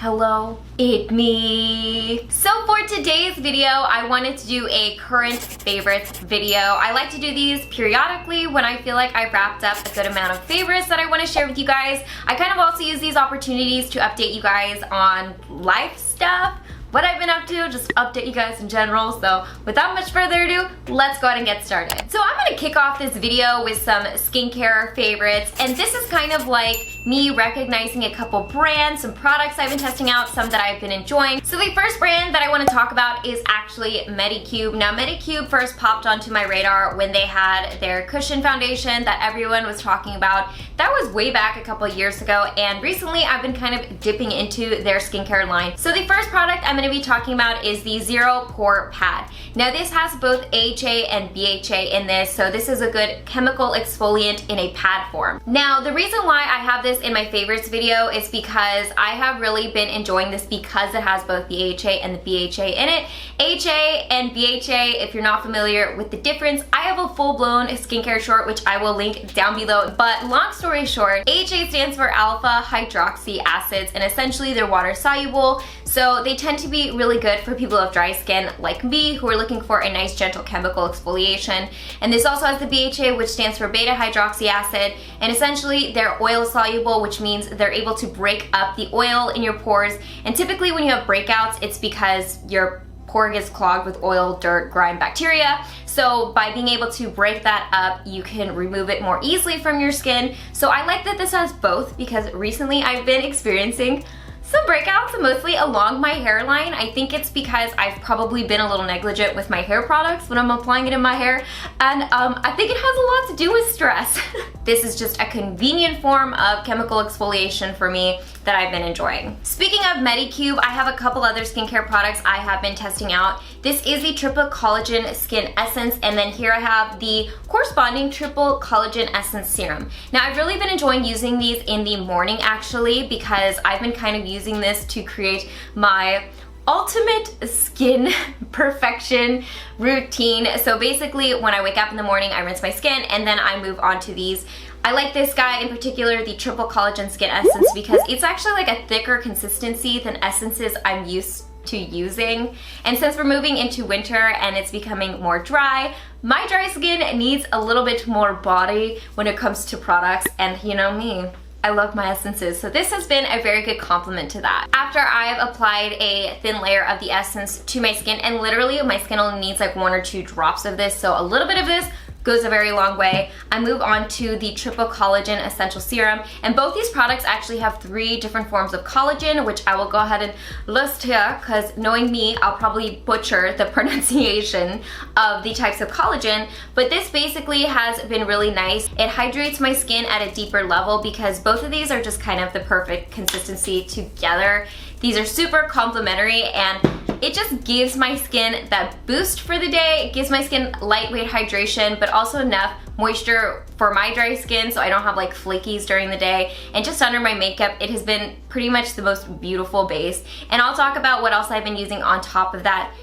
Hello, it's me. So for today's video, I wanted to do a current favorites video. I like to do these periodically when I feel like I've wrapped up a good amount of favorites that I want to share with you guys. I kind of also use these opportunities to update you guys on life stuff, what I've been up to, just update you guys in general. So without much further ado, let's go ahead and get started. So I'm gonna kick off this video with some skincare favorites, and this is kind of like me recognizing a couple brands, some products I've been testing out, some that I've been enjoying. So the first brand that I want to talk about is actually MEDICUBE. Now MEDICUBE first popped onto my radar when they had their cushion foundation that everyone was talking about. That was way back a couple years ago, and recently I've been kind of dipping into their skincare line. So the first product I'm going to be talking about is the Zero Pore Pad. Now this has both AHA and BHA in this, so this is a good chemical exfoliant in a pad form. Now the reason why I have this in my favorites video is because I have really been enjoying this because it has both the AHA and the BHA in it. AHA and BHA, if you're not familiar with the difference, I have a full-blown skincare short which I will link down below, but long story short, AHA stands for alpha hydroxy acids, and essentially they're water soluble, so they tend to be really good for people with dry skin like me who are looking for a nice gentle chemical exfoliation. And this also has the BHA, which stands for beta hydroxy acid, and essentially they're oil soluble, which means they're able to break up the oil in your pores. And typically when you have breakouts, it's because your pore gets clogged with oil, dirt, grime, bacteria. So by being able to break that up, you can remove it more easily from your skin. So I like that this has both, because recently I've been experiencing some breakouts, mostly along my hairline. I think it's because I've probably been a little negligent with my hair products when I'm applying it in my hair, and I think it has a lot to do with stress. This is just a convenient form of chemical exfoliation for me that I've been enjoying. Speaking of MEDICUBE, I have a couple other skincare products I have been testing out. This is the Triple Collagen Skin Essence, and then here I have the corresponding Triple Collagen Essence Serum. Now I've really been enjoying using these in the morning actually, because I've been kind of using this to create my ultimate skin perfection routine. So basically when I wake up in the morning, I rinse my skin and then I move on to these. I like this guy in particular, the Triple Collagen Skin Essence, because it's actually like a thicker consistency than essences I'm used to using. And since we're moving into winter and it's becoming more dry, my dry skin needs a little bit more body when it comes to products, and you know me, I love my essences, so this has been a very good complement to that. After I've applied a thin layer of the essence to my skin, and literally my skin only needs like 1 or 2 drops of this, so a little bit of this goes a very long way, I move on to the Triple Collagen Essential Serum. And both these products actually have 3 different forms of collagen, which I will go ahead and list here, because knowing me, I'll probably butcher the pronunciation of the types of collagen, but this basically has been really nice. It hydrates my skin at a deeper level because both of these are just kind of the perfect consistency together. These are super complementary, and it just gives my skin that boost for the day. It gives my skin lightweight hydration, but also enough moisture for my dry skin so I don't have like flakies during the day. And just under my makeup, it has been pretty much the most beautiful base. And I'll talk about what else I've been using on top of that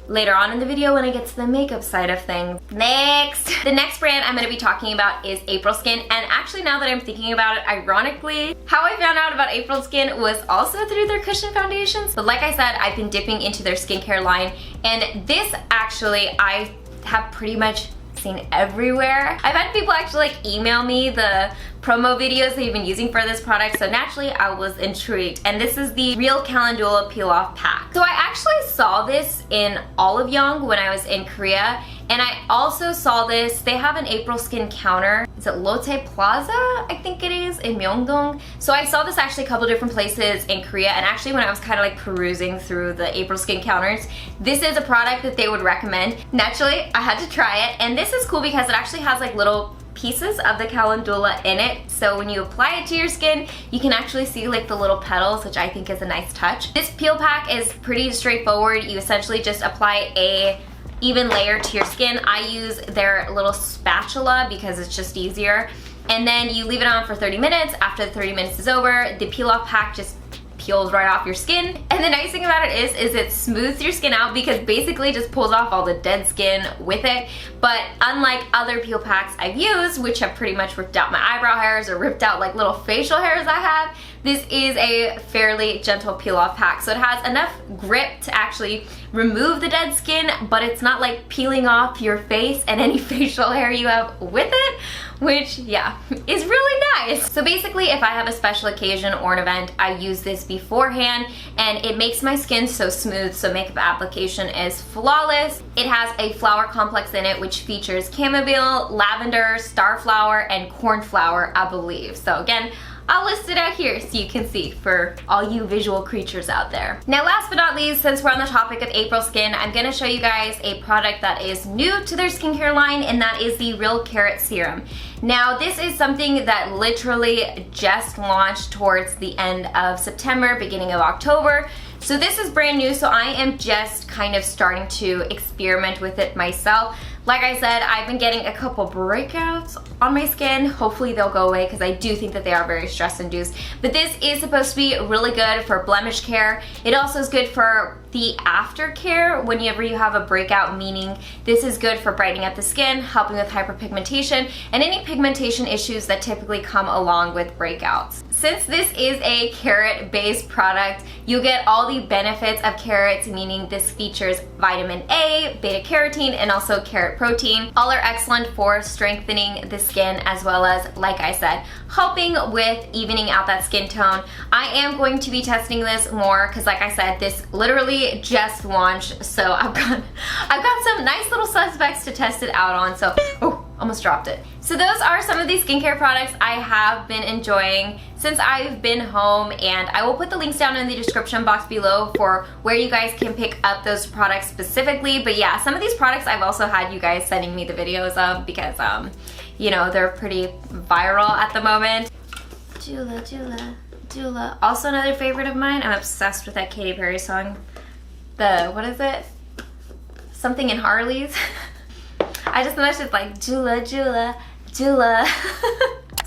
later on in the video when I get to the makeup side of things. The next brand I'm going to be talking about is APRILSKIN, and actually now that I'm thinking about it, ironically, how I found out about APRILSKIN was also through their cushion foundations. But like I said, I've been dipping into their skincare line, and this actually I have pretty much seen everywhere. I've had people actually like email me the promo videos they've been using for this product, so naturally I was intrigued. And this is the Real Calendula Peel Off Pack. So I actually saw this in Olive Young when I was in Korea, and I also saw this, they have an APRILSKIN counter. Is it Lotte Plaza? I think it is, in Myeongdong. So I saw this actually a couple different places in Korea, and actually when I was kind of like perusing through the APRILSKIN counters, this is a product that they would recommend. Naturally, I had to try it, and this is cool because it actually has like little pieces of the calendula in it, so when you apply it to your skin, you can actually see like the little petals, which I think is a nice touch. This peel pack is pretty straightforward. You essentially just apply a even layer to your skin. I use their little spatula because it's just easier, and then you leave it on for 30 minutes. After the 30 minutes is over, the peel off pack just peels right off your skin. And the nice thing about it is it smooths your skin out because basically it just pulls off all the dead skin with it. But unlike other peel packs I've used, which have pretty much ripped out my eyebrow hairs or ripped out like little facial hairs I have, this is a fairly gentle peel off pack. So it has enough grip to actually remove the dead skin, but it's not like peeling off your face and any facial hair you have with it, which, yeah, is really nice. So basically, if I have a special occasion or an event, I use this beforehand, and it makes my skin so smooth, so makeup application is flawless. It has a flower complex in it, which features chamomile, lavender, starflower, and cornflower, I believe. So again, I'll list it out here so you can see for all you visual creatures out there. Now, last but not least, since we're on the topic of April Skin, I'm gonna show you guys a product that is new to their skincare line, and that is the Real Carrot Serum. Now, this is something that literally just launched towards the end of September, beginning of October. So this is brand new, so I am just kind of starting to experiment with it myself. Like I said, I've been getting a couple breakouts on my skin. Hopefully they'll go away because I do think that they are very stress induced. But this is supposed to be really good for blemish care. It also is good for the aftercare whenever you have a breakout, meaning this is good for brightening up the skin, helping with hyperpigmentation, and any pigmentation issues that typically come along with breakouts. Since this is a carrot-based product, you get all the benefits of carrots, meaning this features vitamin A, beta-carotene, and also carrot protein. All are excellent for strengthening the skin, as well as, like I said, helping with evening out that skin tone. I am going to be testing this more because, like I said, this literally just launched, so I've got some nice little suspects to test it out on. So, oh, almost dropped it. So those are some of the skincare products I have been enjoying since I've been home, and I will put the links down in the description box below for where you guys can pick up those products specifically. But yeah, some of these products I've also had you guys sending me the videos of because, you know, they're pretty viral at the moment. Jula, Jula, Jula. Also another favorite of mine. I'm obsessed with that Katy Perry song. What is it? Something in Harley's. I just know it's just like Jula, Jula, Jula.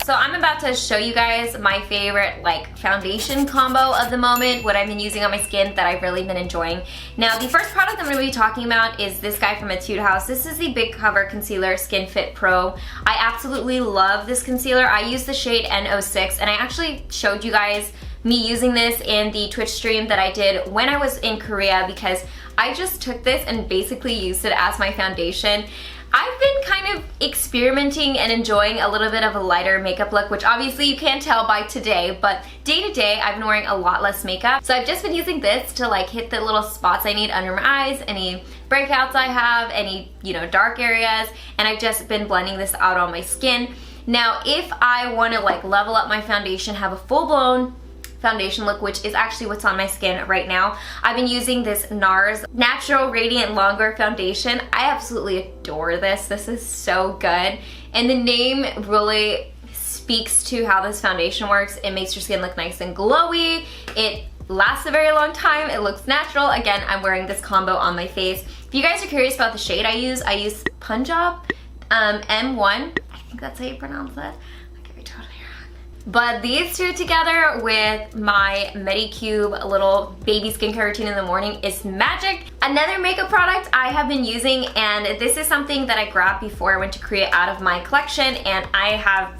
So I'm about to show you guys my favorite like foundation combo of the moment, what I've been using on my skin that I've really been enjoying. Now, the first product I'm going to be talking about is this guy from ETUDE House. This is the Big Cover Concealer Skin Fit Pro. I absolutely love this concealer. I use the shade N06, and I actually showed you guys me using this in the Twitch stream that I did when I was in Korea, because I just took this and basically used it as my foundation. I've been kind of experimenting and enjoying a little bit of a lighter makeup look, which obviously you can't tell by today, but day to day I've been wearing a lot less makeup. So I've just been using this to like hit the little spots I need under my eyes, any breakouts I have, any, you know, dark areas, and I've just been blending this out on my skin. Now, if I want to like level up my foundation, have a full-blown foundation look, which is actually what's on my skin right now, I've been using this NARS Natural Radiant Longwear Foundation. I absolutely adore this. This is so good. And the name really speaks to how this foundation works. It makes your skin look nice and glowy. It lasts a very long time. It looks natural. Again, I'm wearing this combo on my face. If you guys are curious about the shade I use Punjab M1. I think that's how you pronounce it. But these two together with my MEDICUBE little baby skincare routine in the morning is magic. Another makeup product I have been using, and this is something that I grabbed before I went to Korea out of my collection, and I have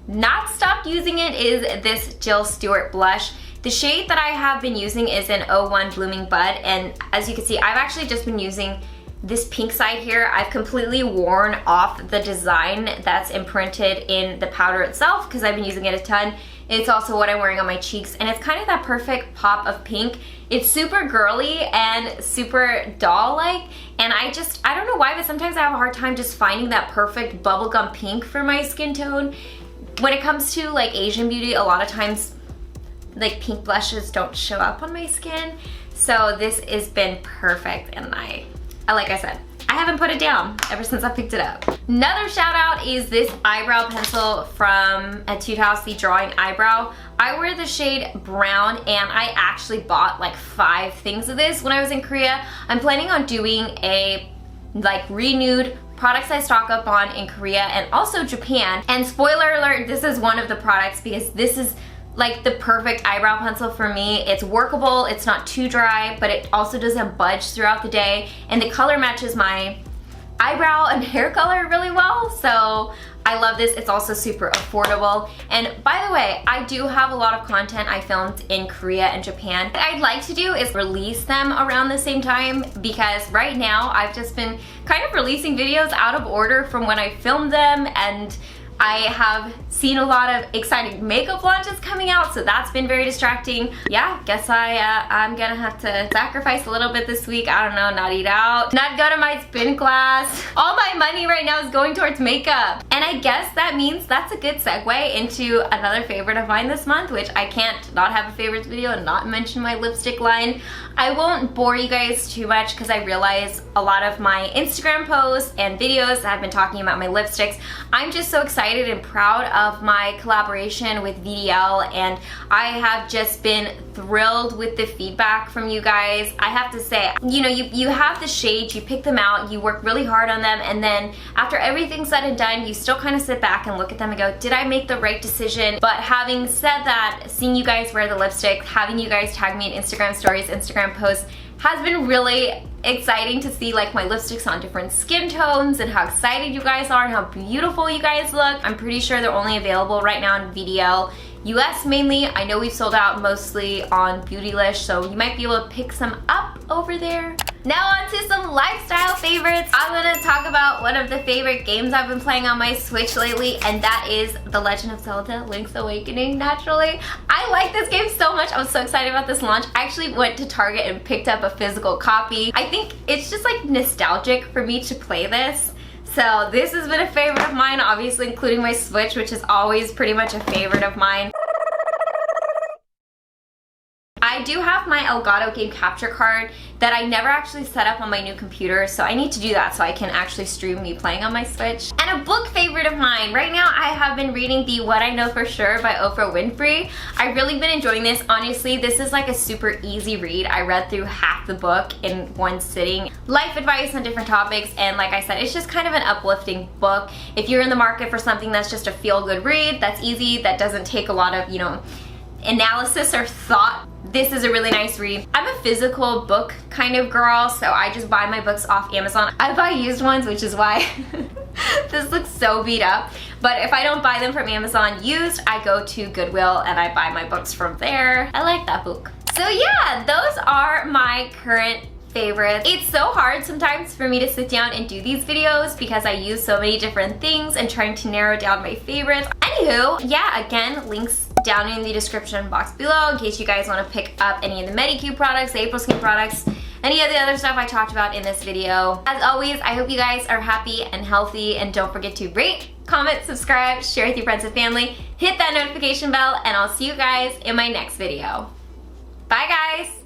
not stopped using it, is this Jill Stewart blush. The shade that I have been using is an 01 Blooming Bud, and as you can see, I've actually just been using this pink side here. I've completely worn off the design that's imprinted in the powder itself because I've been using it a ton. It's also what I'm wearing on my cheeks, and it's kind of that perfect pop of pink. It's super girly and super doll-like, and I don't know why, but sometimes I have a hard time just finding that perfect bubblegum pink for my skin tone. When it comes to like Asian beauty, a lot of times like pink blushes don't show up on my skin. So this has been perfect, and like I said, I haven't put it down ever since I picked it up. Another shout out is this eyebrow pencil from ETUDE House, the Drawing Eyebrow. I wear the shade Brown, and I actually bought like 5 things of this when I was in Korea. I'm planning on doing a like renewed products I stock up on in Korea and also Japan. And spoiler alert, this is one of the products because this is like the perfect eyebrow pencil for me. It's workable, it's not too dry, but it also doesn't budge throughout the day, and the color matches my eyebrow and hair color really well, so I love this. It's also super affordable. And by the way, I do have a lot of content I filmed in Korea and Japan. What I'd like to do is release them around the same time, because right now I've just been kind of releasing videos out of order from when I filmed them, and I have seen a lot of exciting makeup launches coming out, so that's been very distracting. Yeah, guess I'm gonna have to sacrifice a little bit this week. I don't know, not eat out, not go to my spin class. All my money right now is going towards makeup. And I guess that means that's a good segue into another favorite of mine this month, which I can't not have a favorites video and not mention my lipstick line. I won't bore you guys too much because I realize a lot of my Instagram posts and videos have been talking about my lipsticks. I'm just so excited and proud of my collaboration with VDL, and I have just been thrilled with the feedback from you guys. I have to say, you know, you have the shades, you pick them out, you work really hard on them, and then after everything's said and done, you still kind of sit back and look at them and go, did I make the right decision? But having said that, seeing you guys wear the lipstick, having you guys tag me in Instagram stories, Instagram posts, has been really exciting to see like my lipsticks on different skin tones and how excited you guys are and how beautiful you guys look. I'm pretty sure they're only available right now in VDL US mainly. I know we've sold out mostly on Beautylish, so you might be able to pick some up over there. Now on to some lifestyle favorites. I'm gonna talk about one of the favorite games I've been playing on my Switch lately, and that is The Legend of Zelda Link's Awakening, naturally. I like this game so much. I was so excited about this launch. I actually went to Target and picked up a physical copy. I think it's just like nostalgic for me to play this. So this has been a favorite of mine, obviously including my Switch, which is always pretty much a favorite of mine. I do have my Elgato game capture card that I never actually set up on my new computer, so I need to do that so I can actually stream me playing on my Switch. And a book favorite of mine, right now I have been reading the What I Know For Sure by Oprah Winfrey. I've really been enjoying this. Honestly, this is like a super easy read. I read through half the book in one sitting. Life advice on different topics, and like I said, it's just kind of an uplifting book. If you're in the market for something that's just a feel-good read, that's easy, that doesn't take a lot of, you know, analysis or thought, this is a really nice read. I'm a physical book kind of girl, so I just buy my books off Amazon. I buy used ones, which is why this looks so beat up. But if I don't buy them from Amazon used, I go to Goodwill and I buy my books from there. I like that book. So yeah, those are my current favorites. It's so hard sometimes for me to sit down and do these videos because I use so many different things and trying to narrow down my favorites. Anywho, yeah, again, links down in the description box below in case you guys want to pick up any of the MEDICUBE products, the APRILSKIN products, any of the other stuff I talked about in this video. As always, I hope you guys are happy and healthy, and don't forget to rate, comment, subscribe, share with your friends and family, hit that notification bell, and I'll see you guys in my next video. Bye guys!